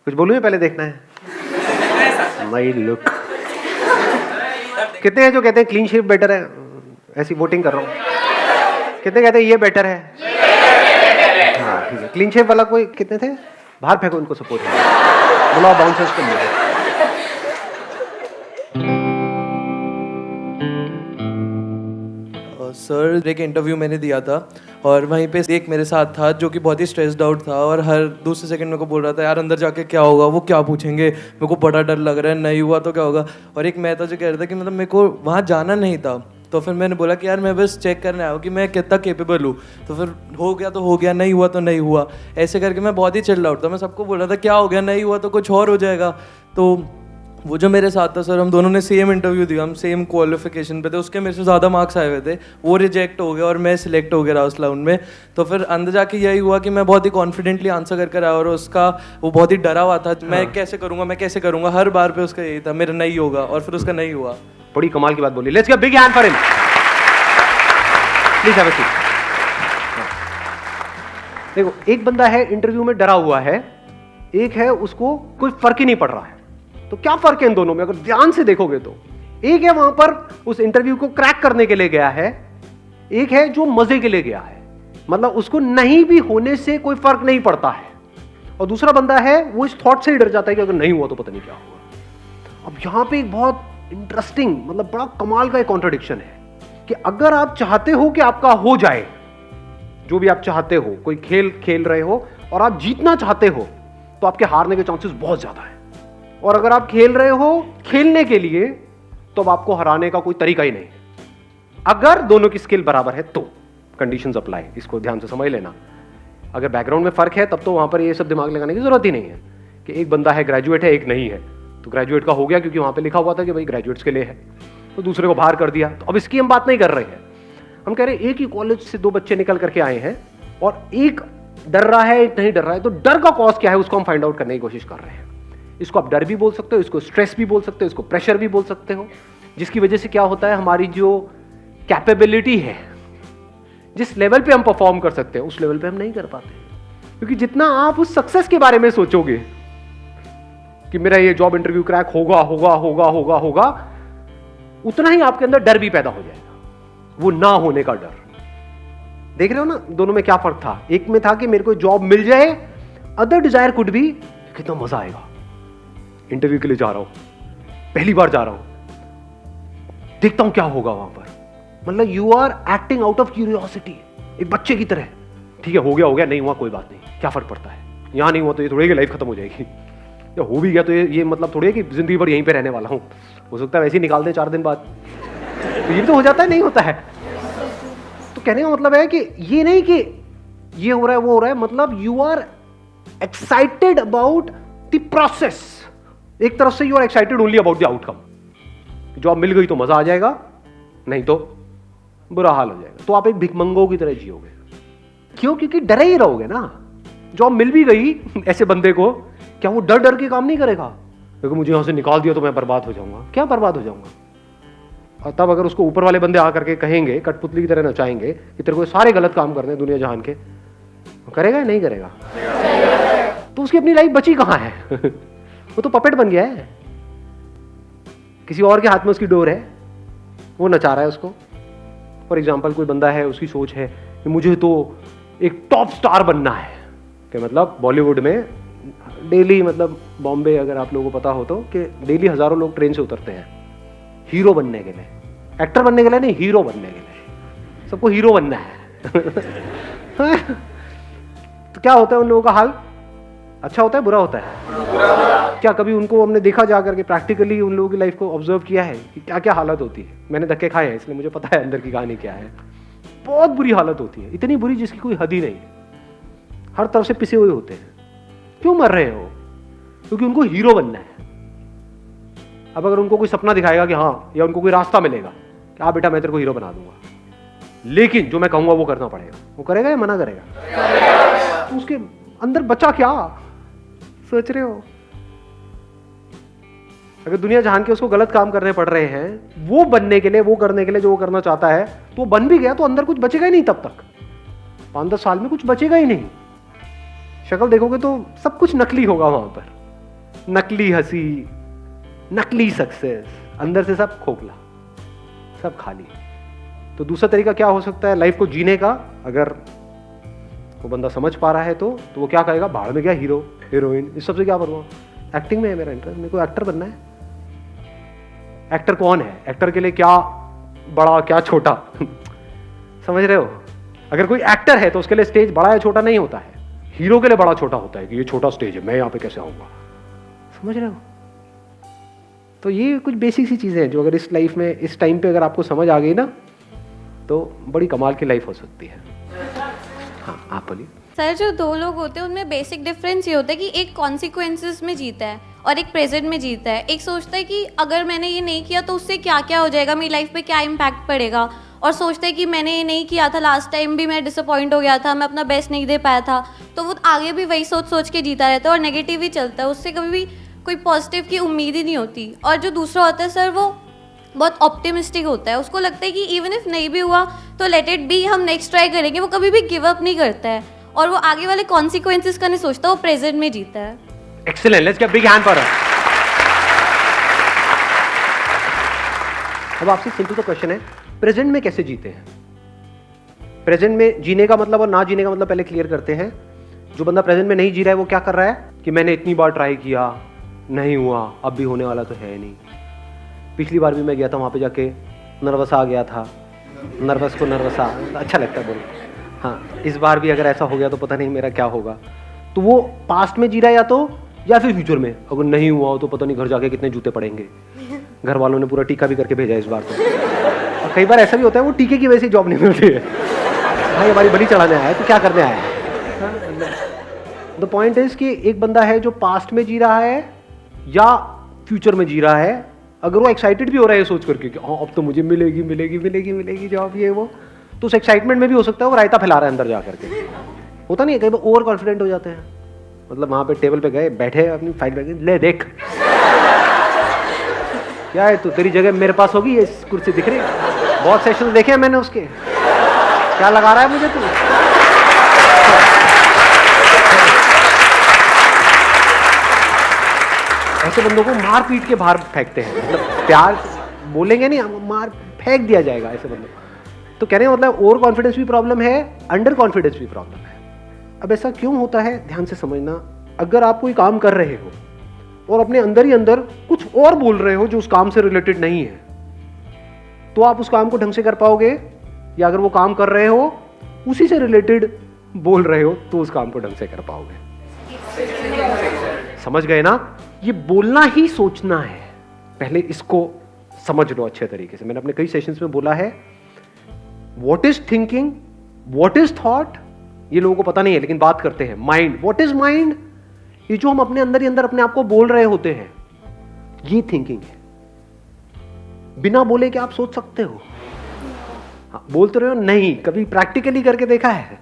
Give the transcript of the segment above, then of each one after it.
कुछ बोलूं या पहले देखना है? My look. कितने हैं जो कहते हैं क्लीन शेव बेटर है? ऐसी वोटिंग कर रहा हूँ। कितने कहते हैं ये बेटर है? हाँ ठीक है। क्लीन शेव वाला कोई कितने थे? बाहर फेंको इनको सपोर्ट है। बुलाओ बाउंसर्स को। सर एक इंटरव्यू मैंने दिया था और वहीं पे एक मेरे साथ था जो कि बहुत ही स्ट्रेस्ड आउट था और हर दूसरे सेकंड मेरे को बोल रहा था यार अंदर जाके क्या होगा, वो क्या पूछेंगे, मेरे को बड़ा डर लग रहा है, नहीं हुआ तो क्या होगा। और एक मैं था जो कह रहा था कि मतलब मेरे को वहाँ जाना नहीं था। तो फिर मैंने बोला कि यार मैं बस चेक करने आया हूँ कि मैं कितना केपेबल हूँ। तो फिर हो गया तो हो गया, नहीं हुआ तो नहीं हुआ, ऐसे करके मैं बहुत ही चिल्ड आउट था। मैं सबको बोल रहा था क्या हो गया, नहीं हुआ तो कुछ और हो जाएगा। तो वो जो मेरे साथ था सर, हम दोनों ने सेम इंटरव्यू दिया, हम सेम क्वालिफिकेशन पे थे, उसके मेरे से ज़्यादा मार्क्स आए हुए थे, वो रिजेक्ट हो गया और मैं सिलेक्ट हो गया उस राउंड में। तो फिर अंदर जाके यही हुआ कि मैं बहुत ही कॉन्फिडेंटली आंसर कर आया और उसका वो बहुत ही डरा हुआ था। मैं कैसे करूँगा, हर बार पे उसका यही था मेरा नहीं होगा, और फिर उसका नहीं हुआ। बड़ी कमाल की बात बोली। Let's give big hand for him. Please have a seat. देखो, एक बंदा है इंटरव्यू में डरा हुआ है, एक है उसको कोई फर्क ही नहीं पड़ रहा है। तो क्या फर्क है इन दोनों में अगर ध्यान से देखोगे तो? एक है वहां पर उस इंटरव्यू को क्रैक करने के लिए गया है, एक है जो मजे के लिए गया है, मतलब उसको नहीं भी होने से कोई फर्क नहीं पड़ता है, और दूसरा बंदा है वो इस थॉट से ही डर जाता है कि अगर नहीं हुआ तो पता नहीं क्या होगा। अब यहां पे एक बहुत इंटरेस्टिंग, मतलब बड़ा कमाल का एक कॉन्ट्रडिक्शन है कि अगर आप चाहते हो कि आपका हो जाए जो भी आप चाहते हो, कोई खेल खेल रहे हो और आप जीतना चाहते हो, तो आपके हारने के चांसेस बहुत ज्यादा है। और अगर आप खेल रहे हो खेलने के लिए, तो अब आपको हराने का कोई तरीका ही नहीं है। अगर दोनों की स्किल बराबर है तो कंडीशंस अप्लाई, इसको ध्यान से समझ लेना। अगर बैकग्राउंड में फर्क है तब तो वहां पर ये सब दिमाग लगाने की जरूरत ही नहीं है कि एक बंदा है ग्रेजुएट है एक नहीं है, तो ग्रेजुएट का हो गया क्योंकि वहां पे लिखा हुआ था कि भाई ग्रेजुएट्स के लिए है, तो दूसरे को बाहर कर दिया। तो अब इसकी हम बात नहीं कर रहे हैं, हम कह रहे हैं एक ही कॉलेज से दो बच्चे निकल करके आए हैं और एक डर रहा है एक नहीं डर रहा है, तो डर का कॉज क्या है उसको हम फाइंड आउट करने की कोशिश कर रहे हैं। इसको आप डर भी बोल सकते हो, इसको स्ट्रेस भी बोल सकते हो, इसको प्रेशर भी बोल सकते हो, जिसकी वजह से क्या होता है हमारी जो कैपेबिलिटी है, जिस लेवल पे हम परफॉर्म कर सकते हैं उस लेवल पे हम नहीं कर पाते, क्योंकि जितना आप उस सक्सेस के बारे में सोचोगे कि मेरा ये जॉब इंटरव्यू क्रैक होगा होगा होगा होगा होगा, उतना ही आपके अंदर डर भी पैदा हो जाएगा, वो ना होने का डर। देख रहे हो ना दोनों में क्या फर्क था? एक में था कि मेरे को जॉब मिल जाए, अदर डिजायर कुड भी कितना मजा आएगा, इंटरव्यू के लिए जा रहा हूं, पहली बार जा रहा हूं, देखता हूं क्या होगा वहां पर। मतलब you are acting out of curiosity, एक बच्चे की तरह। ठीक है हो गया नहीं हुआ कोई बात नहीं, क्या फर्क पड़ता है, यहां नहीं हुआ तो ये थोड़ी कि लाइफ खत्म हो जाएगी, या हो भी गया तो ये मतलब थोड़ी है कि जिंदगी भर यहीं पे रहने वाला हूं, हो सकता है वैसे ही निकाल दें 4 दिन बाद, तो ये तो हो जाता है, नहीं होता है। तो कहने का मतलब है कि ये नहीं कि ये हो रहा है वो हो रहा है, मतलब you are excited about the process. एक तरफ से you are excited only about the outcome, job मिल गई तो मजा आ जाएगा, नहीं तो बुरा हाल हो जाएगा, तो आप एक भिखमंगों की तरह जियोगे। क्यों? क्योंकि डरे ही रहोगे ना। जॉब मिल भी गई ऐसे बंदे को, क्या वो डर डर के काम नहीं करेगा, क्योंकि मुझे यहां से निकाल दिया तो मैं बर्बाद हो जाऊंगा? क्या बर्बाद हो जाऊंगा? और तब अगर उसको ऊपर वाले बंदे आकर के कहेंगे, कठपुतली की तरह नचाएंगे कि तेरे को सारे गलत काम करने दुनिया जहान के, करेगा या नहीं करेगा? तो उसकी अपनी लाइफ बची कहां है? वो तो पपेट बन गया है, किसी और के हाथ में उसकी डोर है, वो नचा रहा है उसको। फॉर एग्जाम्पल कोई बंदा है, उसकी सोच है कि मुझे तो एक टॉप स्टार बनना है, कि मतलब बॉलीवुड में डेली, मतलब बॉम्बे अगर आप लोगों को पता हो तो, कि डेली हजारों लोग ट्रेन से उतरते हैं हीरो बनने के लिए, एक्टर बनने के लिए नहीं, हीरो बनने के लिए, सबको हीरो बनना है। तो क्या होता है उन लोगों का हाल? अच्छा होता है बुरा होता है? क्या कभी उनको हमने देखा जा करके प्रैक्टिकली उन लोगों की लाइफ को ऑब्जर्व किया है कि क्या क्या हालत होती है? मैंने धक्के खाए हैं इसलिए मुझे पता है अंदर की कहानी क्या है। बहुत बुरी हालत होती है, इतनी बुरी जिसकी कोई हद ही नहीं है, हर तरफ से पिसे हुए होते हैं। क्यों मर रहे हो? क्योंकि उनको हीरो बनना है। अब अगर उनको कोई सपना दिखाएगा कि हाँ, या उनको कोई रास्ता मिलेगा कि हाँ बेटा मैं तेरे को हीरो बना दूंगा, लेकिन जो मैं कहूंगा वो करना पड़ेगा, वो करेगा या मना करेगा? तो उसके अंदर बचा क्या सोच रहे हो? अगर दुनिया जहान के उसको गलत काम करने पड़ रहे हैं वो बनने के लिए, वो करने के लिए जो वो करना चाहता है, तो वो बन भी गया तो अंदर कुछ बचेगा ही नहीं। तब तक 5-10 साल में कुछ बचेगा ही नहीं। शक्ल देखोगे तो सब कुछ नकली होगा वहां पर, नकली हंसी, नकली सक्सेस, अंदर से सब खोखला, सब खाली। तो दूसरा तरीका क्या हो सकता है लाइफ को जीने का? अगर वो बंदा समझ पा रहा है तो वो क्या कहेगा, भाड़ में क्या हीरो हीरोइन, इस सबसे क्या करूँगा, एक्टिंग में है मेरा इंटरेस्ट, मेरे को एक्टर बनना है। एक्टर कौन है? एक्टर के लिए क्या बड़ा क्या छोटा समझ रहे हो? अगर कोई एक्टर है तो उसके लिए स्टेज बड़ा या छोटा नहीं होता है, हीरो के लिए बड़ा छोटा होता है कि ये छोटा स्टेज है, मैं यहाँ पे कैसे आऊँगा, समझ रहे हो? तो ये कुछ बेसिक सी चीज़ें हैं जो अगर इस लाइफ में इस टाइम पे अगर आपको समझ आ गई ना तो बड़ी कमाल की लाइफ हो सकती है। हाँ आप बोलिए। सर जो दो लोग होते हैं उनमें बेसिक डिफरेंस ये होता है कि एक कॉन्सिक्वेंसेस में जीता है और एक प्रेजेंट में जीता है। एक सोचता है कि अगर मैंने ये नहीं किया तो उससे क्या क्या हो जाएगा, मेरी लाइफ पे क्या इम्पैक्ट पड़ेगा, और सोचते हैं कि मैंने ये नहीं किया था, लास्ट टाइम भी मैं डिसअपॉइंट हो गया था, मैं अपना बेस्ट नहीं दे पाया था, तो वो आगे भी वही सोच सोच के जीता रहता है और नेगेटिव ही चलता है, उससे कभी भी कोई पॉजिटिव की उम्मीद ही नहीं होती। और जो दूसरा होता है सर वो बहुत ऑप्टिमिस्टिक होता है, उसको लगता है कि इवन इफ नहीं भी हुआ तो लेट इट बी, हम नेक्स्ट ट्राई करेंगे, वो कभी भी गिव अप नहीं करता है और वो आगे वाले कॉन्सिक्वेंसेस का नहीं सोचता, वो प्रेजेंट में जीता है। Excellent, let's get big hand for her. अब आपसे सिंपल सा क्वेश्चन है, प्रेजेंट में कैसे जीते हैं? प्रेजेंट में जीने का मतलब और ना जीने का मतलब पहले क्लियर करते हैं। जो बंदा प्रेजेंट में नहीं जी रहा है वो क्या कर रहा है कि मैंने इतनी बार ट्राई किया, नहीं हुआ, अब भी होने वाला तो है नहीं। पिछली बार भी मैं गया था, वहाँ पे जाके नर्वस आ गया था, नर्वस को नर्वस अच्छा लगता है बोल। हाँ, इस बार भी अगर ऐसा हो गया तो पता नहीं मेरा क्या होगा। तो वो पास्ट में जी रहा है या फिर फ्यूचर में, अगर नहीं हुआ हो तो पता नहीं घर जाके कितने जूते पड़ेंगे। घर वालों ने पूरा टीका भी करके भेजा इस बार तो। और कई बार ऐसा भी होता है वो टीके की वजह से जॉब नहीं मिलती है, भाई हमारी बलि चढ़ाने आया है तो क्या करने आया है। द पॉइंट इज कि एक बंदा है जो पास्ट में जी रहा है या फ्यूचर में जी रहा है, अगर वो एक्साइटेड भी हो रहा है सोच करके कि हाँ अब तो मुझे मिलेगी मिलेगी मिलेगी मिलेगी जॉब ये वो, तो उस एक्साइटमेंट में भी हो सकता है वो रायता फैला रहा है अंदर जा करके। होता नहीं है, कई बार ओवर कॉन्फिडेंट हो जाते हैं, मतलब वहाँ पे टेबल पे गए, बैठे अपनी फाइल बैठ ले देख क्या है, तू तेरी जगह मेरे पास होगी, ये कुर्सी दिख रही है, बहुत सेशन देखे हैं मैंने उसके, क्या लगा रहा है मुझे तू। ऐसे बंदों को मार पीट के बाहर फेंकते हैं, मतलब प्यार बोलेंगे नहीं, मार फेंक दिया जाएगा ऐसे बंदों। तो कहने का मतलब ओवर कॉन्फिडेंस भी प्रॉब्लम है, अंडर कॉन्फिडेंस भी प्रॉब्लम है। अब ऐसा क्यों होता है, ध्यान से समझना। अगर आप कोई काम कर रहे हो और अपने अंदर ही अंदर कुछ और बोल रहे हो जो उस काम से रिलेटेड नहीं है, तो आप उस काम को ढंग से कर पाओगे? या अगर वो काम कर रहे हो उसी से रिलेटेड बोल रहे हो तो उस काम को ढंग से कर पाओगे? समझ गए ना? ये बोलना ही सोचना है, पहले इसको समझ लो अच्छे तरीके से। मैंने अपने कई सेशंस में बोला है, what is thinking, what is thought, ये लोगों को पता नहीं है लेकिन बात करते हैं। माइंड, व्हाट इज माइंड, ये जो हम अपने अंदर ही अंदर अपने आप को बोल रहे होते हैं, ये थिंकिंग है। बिना बोले क्या आप सोच सकते हो? हाँ, बोलते रहे हो नहीं, कभी प्रैक्टिकली करके देखा है?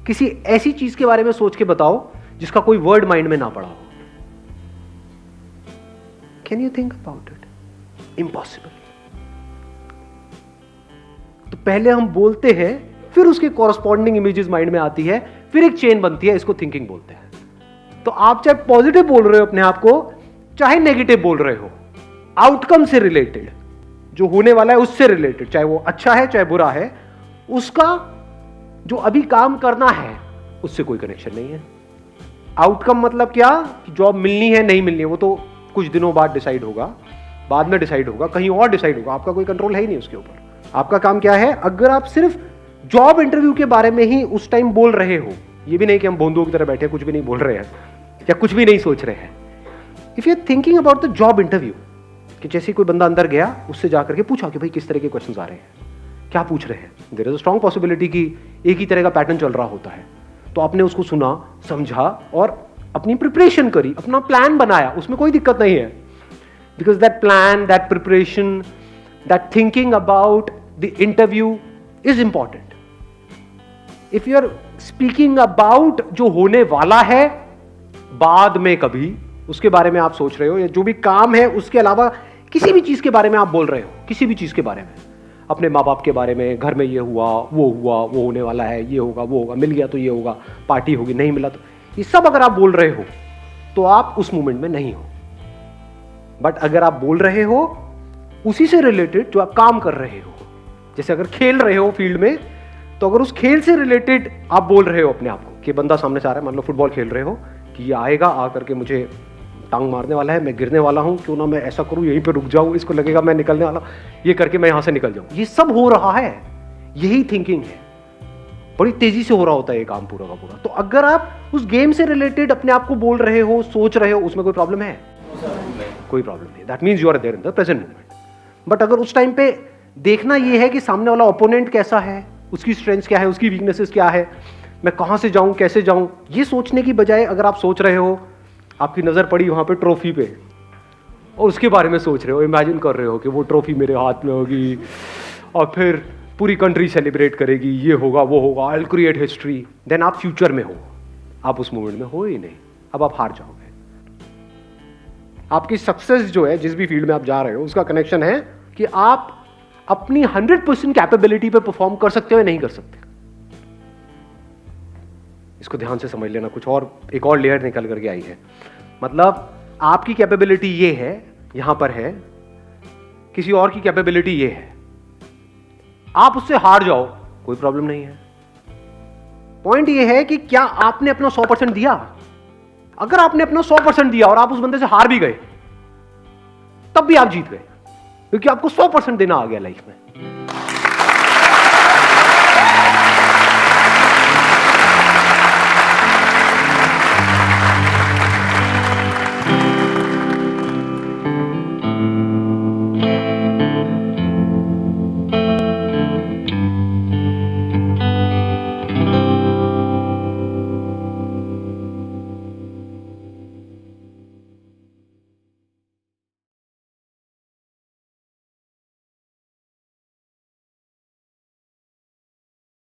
किसी ऐसी चीज के बारे में सोच के बताओ जिसका कोई वर्ड माइंड में ना पड़ा हो। Can you think about it? Impossible. तो पहले हम बोलते हैं, फिर उसके कॉरस्पॉन्डिंग इमेजेस माइंड में आती है, फिर एक चेन बनती है, इसको थिंकिंग बोलते हैं। तो आप चाहे पॉजिटिव बोल रहे हो अपने आप को, चाहे नेगेटिव बोल रहे हो, आउटकम से रिलेटेड, जो होने वाला है उससे रिलेटेड, चाहे वो अच्छा है चाहे बुरा है, उसका जो अभी काम करना है उससे कोई कनेक्शन नहीं है। आउटकम मतलब क्या कि जॉब मिलनी है नहीं मिलनी है वो तो कुछ दिनों बाद डिसाइड होगा, बाद में डिसाइड होगा, कहीं और डिसाइड होगा, आपका कोई कंट्रोल है ही नहीं उसके ऊपर। आपका काम क्या है, अगर आप सिर्फ जॉब इंटरव्यू के बारे में ही उस टाइम बोल रहे हो, ये भी नहीं कि हम बोंदुओं की तरह बैठे कुछ भी नहीं बोल रहे हैं या कुछ भी नहीं सोच रहे हैं। If you are thinking about the job interview, कि जैसे कोई बंदा अंदर गया, उससे जाकर के पूछा कि भाई किस तरह के क्वेश्चंस आ रहे हैं, क्या पूछ रहे हैं, there is a strong possibility कि एक ही तरह का पैटर्न चल रहा होता है। तो आपने उसको सुना, समझा और अपनी प्रिपरेशन करी, अपना प्लान बनाया, उसमें कोई दिक्कत नहीं है। Because that plan, that preparation, that thinking about the interview is important. If you are speaking about जो होने वाला है बाद में कभी, उसके बारे में आप सोच रहे हो, या जो भी काम है उसके अलावा किसी भी चीज के बारे में आप बोल रहे हो, किसी भी चीज के बारे में, अपने माँ बाप के बारे में, घर में ये हुआ, वो होने वाला है, ये होगा, वो होगा, मिल गया तो ये होगा, पार्टी होगी, नहीं मिला तो, ये सब अगर आप बोल रहे हो तो आप उस मोमेंट में नहीं हो। बट अगर आप बोल रहे हो उसी से रिलेटेड जो आप काम कर रहे हो, जैसे अगर खेल रहे हो फील्ड में, तो अगर उस खेल से रिलेटेड आप बोल रहे हो अपने आप को कि बंदा सामने से आ रहा है, मान लो फुटबॉल खेल रहे हो कि ये आएगा, आ करके मुझे टांग मारने वाला है, मैं गिरने वाला हूं, क्यों ना मैं ऐसा करूं, यहीं पे रुक जाऊं, इसको लगेगा मैं निकलने वाला, ये करके मैं यहां से निकल जाऊं। ये सब हो रहा है, यही थिंकिंग है। बड़ी तेजी से हो रहा होता है ये काम पूरा का पूरा। तो अगर आप उस गेम से रिलेटेड अपने आप को बोल रहे हो, सोच रहे हो, उसमें कोई प्रॉब्लम है? कोई प्रॉब्लम नहीं। That means you are there in the present moment. But अगर उस टाइम पे देखना ये है कि सामने वाला ओपोनेंट कैसा है, उसकी स्ट्रेंथ्स क्या है, उसकी वीकनेसेस क्या है, मैं कहां से जाऊं, कैसे जाऊं, ये सोचने की बजाय अगर आप सोच रहे हो, आपकी नजर पड़ी वहां पे ट्रॉफी पे और उसके बारे में सोच रहे हो, इमेजिन कर रहे हो कि वो ट्रॉफी मेरे हाथ में होगी और फिर पूरी कंट्री सेलिब्रेट करेगी, ये होगा वो होगा, I will create history, then आप फ्यूचर में हो, आप उस मोमेंट में हो ही नहीं। अब आप हार जाओगे। आपकी सक्सेस जो है जिस भी फील्ड में आप जा रहे हो उसका कनेक्शन है कि आप अपनी 100% कैपेबिलिटी पे परफॉर्म कर सकते हो या नहीं कर सकते। इसको ध्यान से समझ लेना। कुछ और एक और लेयर निकल करके आई है। मतलब आपकी कैपेबिलिटी ये है, यहां पर है, किसी और की कैपेबिलिटी ये है, आप उससे हार जाओ, कोई प्रॉब्लम नहीं है। पॉइंट ये है कि क्या आपने अपना 100% दिया। अगर आपने अपना 100% दिया और आप उस बंदे से हार भी गए, तब भी आप जीत गए, क्योंकि आपको 100% देना आ गया लाइफ में।